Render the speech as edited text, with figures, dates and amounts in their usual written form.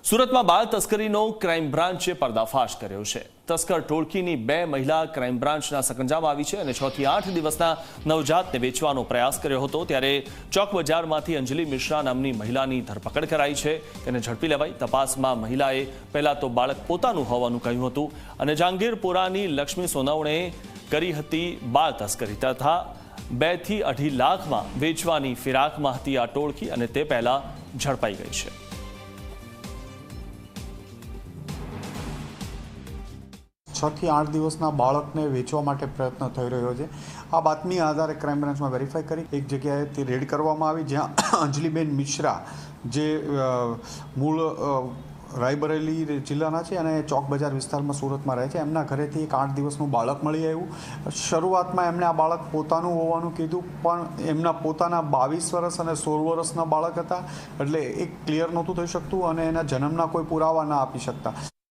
સુરતમાં બાળ તસ્કરીનો ક્રાઇમ બ્રાન્ચે પર્દાફાશ કર્યો છે। તસ્કર ટોળકીની 2 મહિલા ક્રાઇમ બ્રાન્ચના સંકજામાં આવી છે અને 6 થી 8 દિવસના નવજાતને વેચવાનો પ્રયાસ કર્યો હતો। ત્યારે ચોક બજારમાંથી અંજલિ મિશ્રા નામની મહિલાની ધરપકડ કરાઈ છે। તેને ઝડપી લેવાઈ। તપાસમાં મહિલાએ પહેલા તો બાળક પોતાનું હોવાનું કહ્યું હતું અને જાંગીરપુરાની લક્ષ્મી સોનવણે કરી હતી બાળ તસ્કરી તથા 2 થી 2.5 લાખમાં વેચવાની ફિરાકમાં હતી આ ટોળકી અને તે પહેલા ઝડપાઈ ગઈ છે। छः થી 8 દિવસના બાળકને વેચવા માટે પ્રયત્ન થઈ રહ્યો છે। આ બાતમી આધારે ક્રાઇમ બ્રાન્ચમાં વેરીફાઈ કરી એક જગ્યાએથી રેડ કરવામાં આવી, જ્યાં અંજલિબેન મિશ્રા જે મૂળ રાયબરેલી જિલ્લાના છે અને ચોક બજાર વિસ્તારમાં સુરતમાં રહે છે, એમના ઘરેથી એક 8 દિવસનું બાળક મળી આવ્યું। શરૂઆતમાં એમણે આ બાળક પોતાનું હોવાનું કીધું, પણ એમના પોતાના 22 વર્ષ અને 16 વર્ષના બાળક હતા, એટલે એ ક્લિયર નહોતું થઈ શકતું અને એના જન્મના કોઈ પુરાવા ના આપી શકતા।